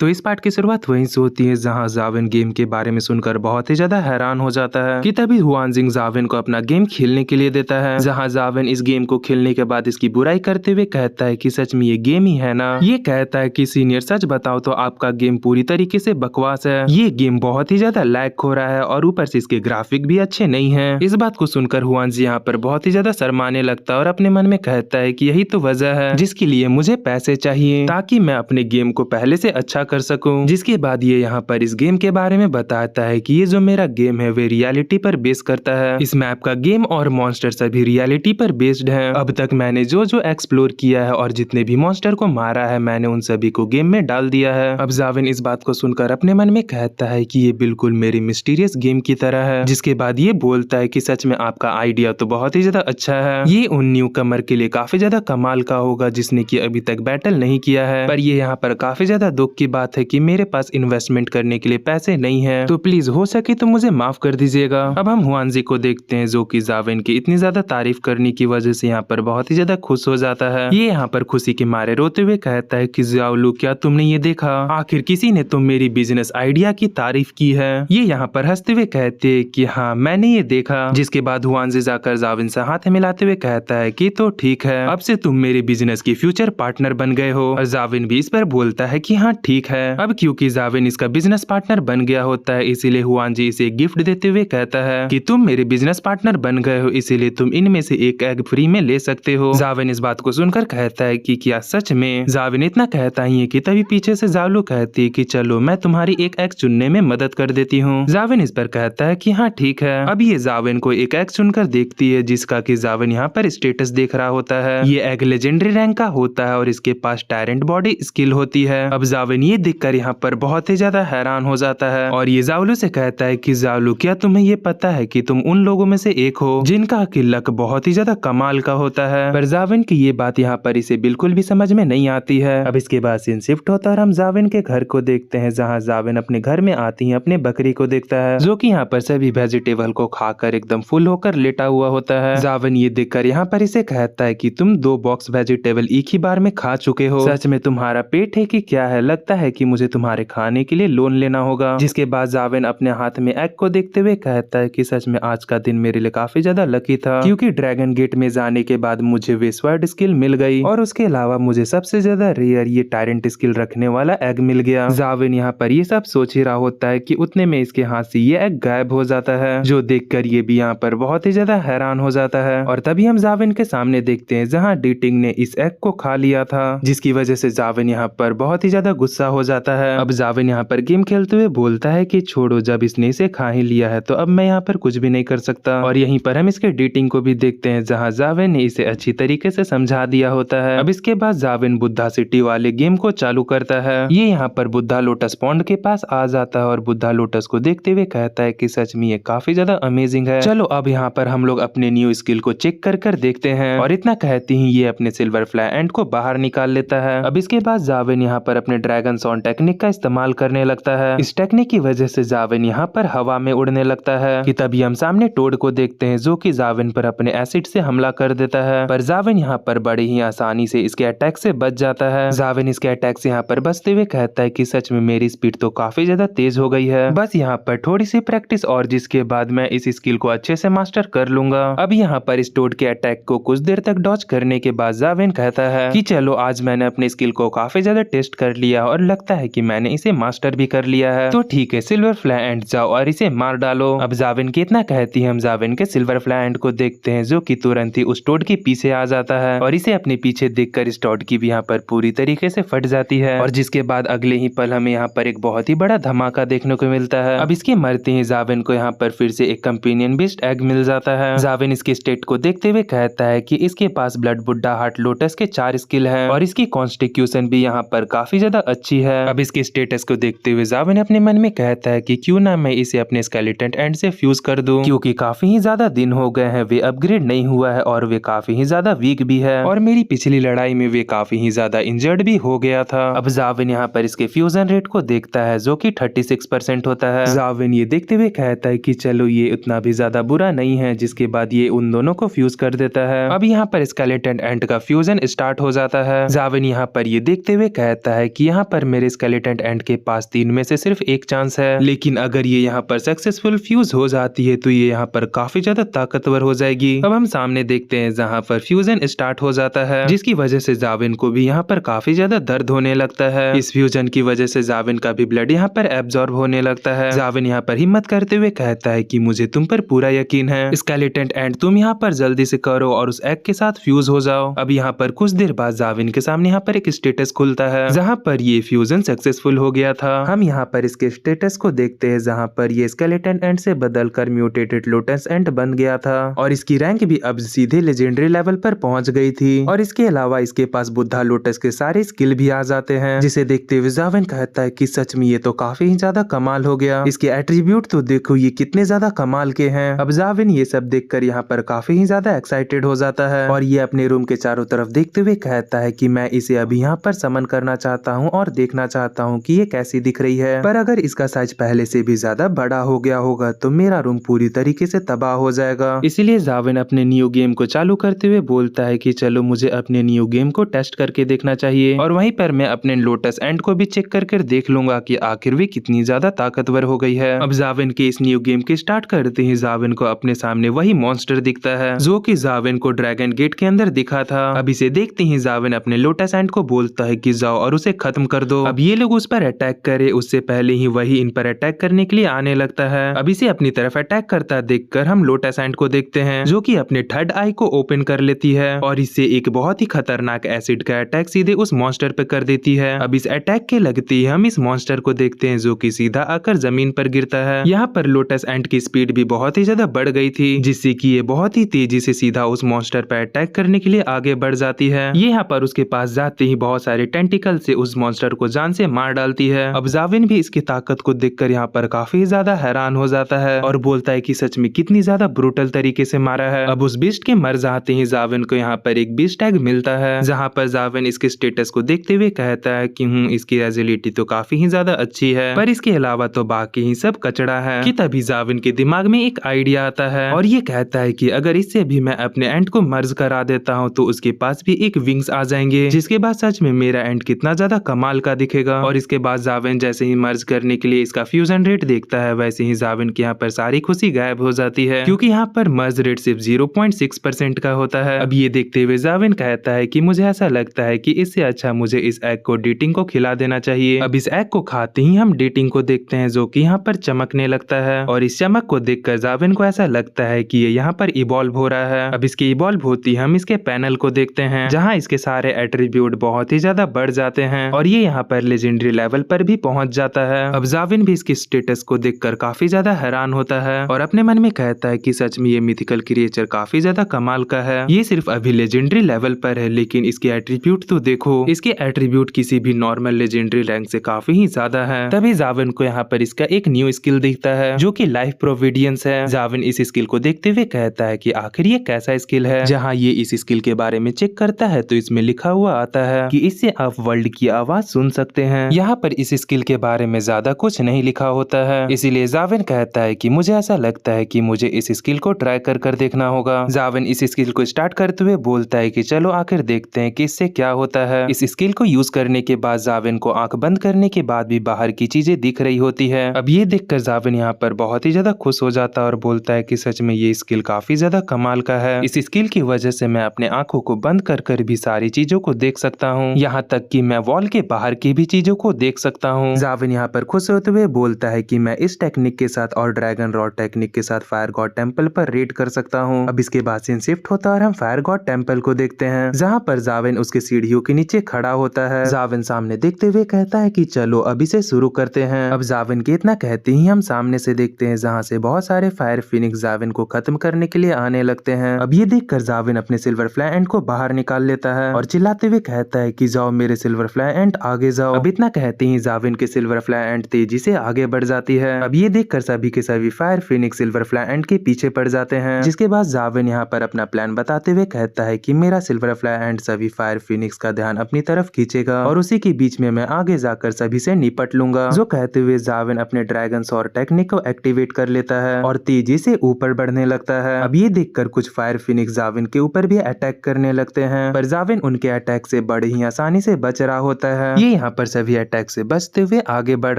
तो इस पार्ट की शुरुआत वहीं से होती है जहां जाविन गेम के बारे में सुनकर बहुत ही ज्यादा हैरान हो जाता है कि तभी हुआनजिंग जाविन को अपना गेम खेलने के लिए देता है। जहां जाविन इस गेम को खेलने के बाद इसकी बुराई करते हुए कहता है कि सच में ये गेम ही है ना। ये कहता है कि सीनियर सच बताओ तो आपका गेम पूरी तरीके से बकवास है, ये गेम बहुत ही ज्यादा लैग हो रहा है और ऊपर से इसके ग्राफिक भी अच्छे नहीं है। इस बात को सुनकर हुआनजी यहाँ पर बहुत ही ज्यादा शर्माने लगता है और अपने मन में कहता है कि यही तो वजह है जिसके लिए मुझे पैसे चाहिए ताकि मैं अपने गेम को पहले से अच्छा कर सकूं। जिसके बाद ये यहाँ पर इस गेम के बारे में बताता है कि ये जो मेरा गेम है वे रियलिटी पर बेस करता है। इस मैप का गेम और मॉन्स्टर सभी रियलिटी पर बेस्ड है। अब तक मैंने जो जो एक्सप्लोर किया है और जितने भी मॉन्स्टर को मारा है मैंने उन सभी को गेम में डाल दिया है। अब जाविन इस बात को सुनकर अपने मन में कहता है कि ये बिल्कुल मेरी मिस्टीरियस गेम की तरह है। जिसके बाद ये बोलता है कि सच में आपका आइडिया तो बहुत ही ज्यादा अच्छा है, ये उन न्यू कमर के लिए काफी ज्यादा कमाल का होगा जिसने की अभी तक बैटल नहीं किया है। पर ये यहाँ पर काफी ज्यादा दुख की बात है कि मेरे पास इन्वेस्टमेंट करने के लिए पैसे नहीं है, तो प्लीज हो सके तो मुझे माफ कर दीजिएगा। अब हम हुआनजी को देखते हैं जो कि जाविन की इतनी ज्यादा तारीफ करने की वजह से यहाँ पर बहुत ही ज्यादा खुश हो जाता है। ये यहाँ पर खुशी के मारे रोते हुए कहता है कि ज़ाओलू क्या तुमने ये देखा, आखिर किसी ने तुम मेरी बिजनेस आइडिया की तारीफ की है। ये यहाँ पर हंसते हुए कहते हैं कि हाँ मैंने ये देखा। जिसके बाद हुआनजी जाकर जाविन से हाथ मिलाते हुए कहता है कि तो ठीक है, अब से तुम मेरे बिजनेस की फ्यूचर पार्टनर बन गए हो। और जाविन भी इस पर बोलता है कि हाँ ठीक है। अब क्योंकि जाविन इसका बिजनेस पार्टनर बन गया होता है इसीलिए हुआनजी इसे गिफ्ट देते हुए कहता है कि तुम मेरे बिजनेस पार्टनर बन गए हो इसीलिए तुम इनमें से एक एग फ्री में ले सकते हो। जाविन इस बात को सुनकर कहता है कि क्या सच में। जाविन इतना कहता ही है कि तभी पीछे से ज़ाओलू कहती है कि चलो मैं तुम्हारी एक एग चुनने में मदद कर देती हूँ। जाविन इस पर कहता है कि हाँ ठीक है। अब ये जाविन को एक एग चुनकर देखती है जिसका कि जाविन यहाँ पर स्टेटस देख रहा होता है। ये एग लेजेंडरी रैंक का होता है और इसके पास टायरेंट बॉडी स्किल होती है। अब जाविन ये देखकर यहाँ पर बहुत ही ज्यादा हैरान हो जाता है और ये ज़ाओलू से कहता है कि ज़ाओलू क्या तुम्हें ये पता है कि तुम उन लोगों में से एक हो जिनका कि लक बहुत ही ज्यादा कमाल का होता है। पर जाविन की ये बात यहाँ पर इसे बिल्कुल भी समझ में नहीं आती है। अब इसके बाद सीन शिफ्ट होता है और हम जाविन के घर को देखते हैं जहाँ जाविन अपने घर में आती है अपने बकरी को देखता है जो कि यहाँ पर सभी वेजिटेबल को खाकर एकदम फुल होकर लेटा हुआ होता है। जाविन ये देखकर यहाँ पर इसे कहता है कि तुम 2 बॉक्स वेजिटेबल एक ही बार में खा चुके हो, सच में तुम्हारा पेट है कि क्या है, लगता है कि मुझे तुम्हारे खाने के लिए लोन लेना होगा। जिसके बाद जाविन अपने हाथ में एग को देखते हुए कहता है कि सच में आज का दिन मेरे लिए काफी ज्यादा लकी था क्योंकि ड्रैगन गेट में जाने के बाद मुझे वेस्वर्ड स्किल मिल गई और उसके अलावा मुझे सबसे ज्यादा रेयर ये टायरेंट स्किल रखने वाला एग मिल गया। जाविन यहाँ पर ये सब सोच ही रहा होता है कि उतने में इसके हाथ से ये एग गायब हो जाता है जो देखकर ये भी यहाँ पर बहुत ही ज्यादा हैरान हो जाता है। और तभी हम जाविन के सामने देखते हैं जहाँ डीटिंग ने इस एग को खा लिया था जिसकी वजह से जाविन यहाँ पर बहुत ही ज्यादा गुस्सा हो जाता है। अब जाविन यहाँ पर गेम खेलते हुए बोलता है कि छोड़ो, जब इसने इसे खा ही लिया है तो अब मैं यहाँ पर कुछ भी नहीं कर सकता। और यहीं पर हम इसके डीटिंग को भी देखते हैं जहाँ जाविन ने इसे अच्छी तरीके से समझा दिया होता है। अब इसके बाद जाविन बुद्धा सिटी वाले गेम को चालू करता है। ये यहाँ पर बुद्धा लोटस पॉन्ड के पास आ जाता है और बुद्धा लोटस को देखते हुए कहता है कि सच में ये काफी ज्यादा अमेजिंग है, चलो अब यहाँ पर हम लोग अपने न्यू स्किल को चेक कर कर देखते हैं। और इतना कहती ही ये अपने सिल्वर फ्लाई एंड को बाहर निकाल लेता है। अब इसके बाद जाविन यहाँ पर अपने ड्रैगन सॉन टेक्निक का इस्तेमाल करने लगता है। इस टेक्निक की वजह से जाविन यहाँ पर हवा में उड़ने लगता है कि तभी हम सामने टोड को देखते हैं जो कि जाविन पर अपने एसिड से हमला कर देता है। पर जाविन यहाँ पर बड़ी ही आसानी से इसके अटैक से बच जाता है। जाविन इसके अटैक से यहाँ पर बचते हुए कहता है कि सच में मेरी स्पीड तो काफी ज्यादा तेज हो गई है, बस यहाँ पर थोड़ी सी प्रैक्टिस और जिसके बाद मैं इस स्किल को अच्छे से मास्टर कर लूंगा। अब यहाँ पर इस टोड के अटैक को कुछ देर तक डॉज करने के बाद जाविन कहता है कि चलो आज मैंने अपने स्किल को काफी ज्यादा टेस्ट कर लिया और लगता है कि मैंने इसे मास्टर भी कर लिया है, तो ठीक है सिल्वर फ्लाई एंड जाओ और इसे मार डालो। अब जाविन की इतना कहती है हम जाविन के सिल्वर फ्लाई एंड को देखते हैं जो कि तुरंत ही उस टोड के पीछे आ जाता है और इसे अपने पीछे देखकर इस टोड की भी यहाँ पर पूरी तरीके से फट जाती है। और जिसके बाद अगले ही पल हमें यहाँ पर एक बहुत ही बड़ा धमाका देखने को मिलता है। अब इसके मरते ही जाविन को यहाँ पर फिर से एक कंपेनियन बेस्ड एग मिल जाता है। जाविन इसके स्टेट को देखते हुए कहता है कि इसके पास ब्लड बुड्ढा हार्ट लोटस के 4 स्किल हैं और इसकी कॉन्स्टिट्यूशन भी यहाँ पर काफी ज्यादा अच्छी है। अब इसके स्टेटस को देखते हुए जाविन अपने मन में कहता है कि क्यों ना मैं इसे अपने स्केलेटन एंड से फ्यूज कर दूं क्योंकि काफी ही ज्यादा दिन हो गए हैं वे अपग्रेड नहीं हुआ है और वे काफी ही ज्यादा वीक भी है और मेरी पिछली लड़ाई में वे काफी ही ज्यादा इंजर्ड भी हो गया था। अब जाविन यहाँ पर इसके फ्यूजन रेट को देखता है जो कि 36% होता है। जाविन ये देखते हुए कहता है कि चलो ये उतना भी ज्यादा बुरा नहीं है, जिसके बाद ये उन दोनों को फ्यूज कर देता है। अब यहाँ पर स्केलेटन एंड का फ्यूजन स्टार्ट हो जाता है। जाविन यहाँ पर ये देखते हुए कहता है कि यहाँ पर मेरे स्केलेटन एंट के पास 3 में से सिर्फ एक चांस है, लेकिन अगर ये यहाँ पर सक्सेसफुल फ्यूज हो जाती है तो ये यहाँ पर काफी ज्यादा ताकतवर हो जाएगी। अब हम सामने देखते हैं जहाँ पर फ्यूजन स्टार्ट हो जाता है, जिसकी वजह से जाविन को भी यहाँ पर काफी ज्यादा दर्द होने लगता है। इस फ्यूजन की वजह से जाविन का भी ब्लड यहाँ पर एब्जॉर्ब होने लगता है। जाविन यहाँ पर हिम्मत करते हुए कहता है कि मुझे तुम पर पूरा यकीन है स्केलेटन एंट, तुम यहाँ पर जल्दी से करो और उस एग के साथ फ्यूज हो जाओ। अब यहाँ पर कुछ देर बाद जाविन के सामने यहाँ पर एक स्टेटस खुलता है जहाँ पर ये फ्यूजन सक्सेसफुल हो गया था। हम यहाँ पर इसके स्टेटस को देखते हैं जहाँ पर ये स्केलेटन एंट से बदलकर म्यूटेटेड लोटस एंट बन गया था और इसकी रैंक भी अब सीधे लेजेंडरी लेवल पर पहुंच गई थी। और इसके अलावा इसके पास बुद्धा लोटस के सारे स्किल भी आ जाते हैं, जिसे देखते हुए जाविन कहता है कि सच में ये तो काफी ही ज्यादा कमाल हो गया, इसके एट्रीब्यूट तो देखो ये कितने ज्यादा कमाल के हैं। अब जाविन ये सब देखकर यहाँ पर काफी ही ज्यादा एक्साइटेड हो जाता है और ये अपने रूम के चारों तरफ देखते हुए कहता है कि मैं इसे अभी यहाँ पर समन करना चाहता हूँ और देखना चाहता हूँ कि ये कैसी दिख रही है, पर अगर इसका साइज पहले से भी ज्यादा बड़ा हो गया होगा तो मेरा रूम पूरी तरीके से तबाह हो जाएगा। इसीलिए जाविन अपने न्यू गेम को चालू करते हुए बोलता है कि चलो मुझे अपने न्यू गेम को टेस्ट करके देखना चाहिए और वहीं पर मैं अपने लोटस एंट को भी चेक करके देख लूंगा कि आखिर वे कितनी ज्यादा ताकतवर हो गई है। अब जाविन के इस न्यू गेम के स्टार्ट करते ही जाविन को अपने सामने वही मॉन्स्टर दिखता है जो कि जाविन को ड्रैगन गेट के अंदर दिखा था। अब इसे देखते ही जाविन अपने लोटस एंट को बोलता है कि जाओ और उसे खत्म कर दो। अब ये लोग उस पर अटैक करे उससे पहले ही वही इन पर अटैक करने के लिए आने लगता है। अब इसे अपनी तरफ अटैक करता देखकर हम लोटस एंट को देखते हैं जो कि अपने थर्ड आई को ओपन कर लेती है और इससे एक बहुत ही खतरनाक एसिड का अटैक सीधे उस मॉन्स्टर पे कर देती है। अब इस अटैक के लगते ही हम इस मॉन्स्टर को देखते हैं जो कि सीधा आकर जमीन पर गिरता है। यहाँ पर लोटस एंट की स्पीड भी बहुत ही ज्यादा बढ़ गई थी जिससे कि ये बहुत ही तेजी से सीधा उस मॉन्स्टर पर अटैक करने के लिए आगे बढ़ जाती है। ये यहाँ पर उसके पास जाते ही बहुत सारे टेंटिकल से उस मॉन्स्टर को जान से मार डालती है। अब जाविन भी इसकी ताकत को देखकर यहाँ पर काफी ज्यादा हैरान हो जाता है और बोलता है कि सच में कितनी ज्यादा ब्रूटल तरीके से मारा है। अब उस बीस्ट के मर जाते ही जाविन को यहाँ पर एक बीस्ट टैग मिलता है जहाँ पर जाविन इसके स्टेटस को देखते हुए कहता है कि इसकी एजिलिटी तो काफी ही ज्यादा अच्छी है पर इसके अलावा तो बाकी ही सब कचड़ा है। कि तभी जाविन के दिमाग में एक आइडिया आता है और ये कहता है कि अगर इससे भी मैं अपने एंट को मर्ज करा देता हूँ तो उसके पास भी एक विंग्स आ जाएंगे जिसके बाद सच में मेरा एंट कितना ज्यादा कमाल का दिखेगा। और इसके बाद जाविन जैसे ही मर्ज करने के लिए इसका फ्यूजन रेट देखता है वैसे ही जाविन के यहाँ पर सारी खुशी गायब हो जाती है क्योंकि यहाँ पर मर्ज रेट सिर्फ 0.6% का होता है। अब ये देखते हुए जाविन कहता है कि मुझे ऐसा लगता है कि इससे अच्छा मुझे इस एग को डेटिंग को खिला देना चाहिए। अब इस एग को खाते ही हम डेटिंग को देखते हैं जो कि यहाँ पर चमकने लगता है और इस चमक को देखकर जाविन को ऐसा लगता है कि ये यहाँ पर इवॉल्व हो रहा है। अब इसके इवॉल्व होती हम इसके पैनल को देखते हैं जहाँ इसके सारे एट्रीब्यूट बहुत ही ज्यादा बढ़ जाते हैं और ये यहाँ पर लेजेंडरी लेवल पर भी पहुंच जाता है। अब जाविन भी इसकी स्टेटस को देखकर काफी ज्यादा हैरान होता है और अपने मन में कहता है कि सच में ये मिथिकल क्रिएचर काफी ज्यादा कमाल का है। ये सिर्फ अभी लेजेंडरी लेवल पर है लेकिन इसके एट्रीब्यूट तो देखो, इसके एट्रीब्यूट किसी भी नॉर्मल लेजेंडरी रैंक से काफी ही ज्यादा है। तभी जाविन को यहाँ पर इसका एक न्यू स्किल दिखता है जो कि लाइफ प्रोविडेंस है। जाविन इस स्किल को देखते हुए कहता है कि आखिर ये कैसा स्किल है। जहाँ ये इस स्किल के बारे में चेक करता है तो इसमें लिखा हुआ आता है कि इससे आप वर्ल्ड की आवाज सुन सकते हैं। यहाँ पर इस स्किल के बारे में ज्यादा कुछ नहीं लिखा होता है, इसीलिए जाविन कहता है कि मुझे ऐसा लगता है कि मुझे इस स्किल को ट्राई कर देखना होगा। जाविन इस स्किल को स्टार्ट करते हुए बोलता है कि चलो आखिर देखते हैं कि इससे क्या होता है। इस स्किल को यूज करने के बाद जाविन को आंख बंद करने के बाद भी बाहर की चीजें दिख रही होती है। अब ये देखकर जाविन यहाँ पर बहुत ही ज्यादा खुश हो जाता है और बोलता है कि सच में ये स्किल काफी ज्यादा कमाल का है। इस स्किल की वजह से मैं अपने आंखों को बंद कर भी सारी चीजों को देख सकता हूँ, यहाँ तक कि मैं वॉल के बाहर की भी चीजों को देख सकता हूँ। जाविन यहाँ पर खुश होते हुए बोलता है कि मैं इस टेक्निक के साथ और ड्रैगन रॉड टेक्निक के साथ फायर गॉड टेम्पल पर रेड कर सकता हूँ। अब इसके बाद सीन शिफ्ट होता है और हम फायर गॉड टेम्पल को देखते हैं जहाँ पर जाविन उसके सीढ़ियों के नीचे खड़ा होता है। जाविन सामने देखते हुए कहता है कि चलो अभी से शुरू करते हैं। अब जाविन के इतना कहते ही हम सामने से देखते हैं जहाँ से बहुत सारे फायर फिनिक्स जाविन को खत्म करने के लिए आने लगते हैं। अब ये देखकर जाविन अपने सिल्वर फ्लाई एंट को बाहर निकाल लेता है और चिल्लाते हुए कहता है कि जाओ मेरे सिल्वर फ्लाई एंट आगे जाओ। अब इतना कहते ही जाविन के सिल्वर फ्लाई एंट तेजी से आगे बढ़ जाती है। अब ये देखकर सभी के सभी फायर फिनिक्स सिल्वर फ्लाई एंट के पीछे पड़ जाते हैं, जिसके बाद जाविन यहाँ पर अपना प्लान बताते हुए कहता है कि मेरा सिल्वर फ्लाई एंट सभी फायर फिनिक्स का ध्यान अपनी तरफ खींचेगा और उसी के बीच में मैं आगे जाकर सभी से निपट लूंगा। जो कहते हुए जाविन अपने ड्रैगन सॉर टेक्निक को एक्टिवेट कर लेता है और तेजी से ऊपर बढ़ने लगता है। अब ये देखकर कुछ फायर फिनिक्स जाविन के ऊपर भी अटैक करने लगते हैं पर जाविन उनके अटैक से बड़े ही आसानी से बच रहा होता है। ये यहाँ पर सभी अटैक से बचते हुए आगे बढ़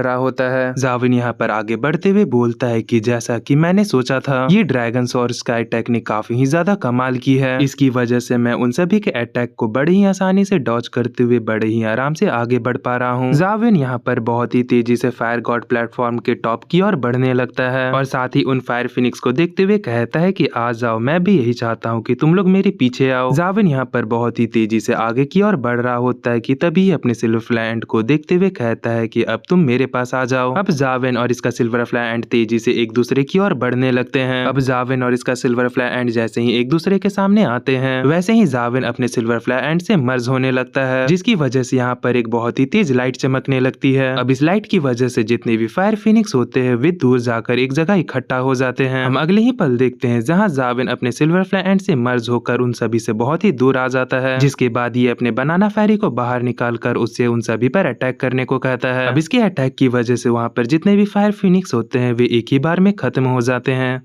रहा होता है। जाविन यहाँ पर आगे बढ़ते हुए बोलता है कि जैसा कि मैंने सोचा था, ये ड्रैगन्स और स्काई टेक्निक काफी ही ज्यादा कमाल की है। इसकी वजह से मैं उन सभी के अटैक को बड़े ही आसानी से डॉज करते हुए बड़े ही आराम से आगे बढ़ पा रहा हूँ। जाविन यहाँ पर बहुत ही तेजी से फायर गॉड प्लेटफॉर्म के टॉप की ओर बढ़ने लगता है और साथ ही उन फायर फिनिक्स को देखते हुए कहता है कि आ जाओ, मैं भी यही चाहता हूँ कि तुम लोग मेरे पीछे आओ। जाविन यहाँ पर बहुत ही तेजी से आगे की ओर बढ़ रहा होता है कि तभी अपने सिल्वरफ्लाई एंट को देखते हुए कहता है कि अब तुम मेरे पास आ जाओ। अब जाविन और इसका सिल्वरफ्लाई एंट तेजी से एक दूसरे की ओर बढ़ने लगते हैं। अब जाविन और इसका सिल्वरफ्लाई एंट जैसे ही एक दूसरे के सामने आते हैं, वैसे ही जाविन अपने सिल्वरफ्लाई एंट से मर्ज होने लगता है, जिसकी वजह से यहाँ पर एक बहुत ही तेज लाइट चमकने लगती है। अब इस लाइट की वजह से जितने भी फायर फिनिक्स होते हैं वे दूर जाकर एक जगह इकट्ठा हो जाते हैं। हम अगले ही पल देखते हैं जहाँ जाविन अपने सिल्वरफ्लाई एंट से मर्ज होकर उन सभी से बहुत ही दूर आ जाता है, जिसके बाद ये अपने बनाना फेरी को बाहर निकालकर उससे उन सभी पर अटैक करने को कहता है। अब इसके अटैक की वजह से वहाँ पर जितने भी फायर फिनिक्स होते हैं वे एक ही बार में खत्म हो जाते हैं।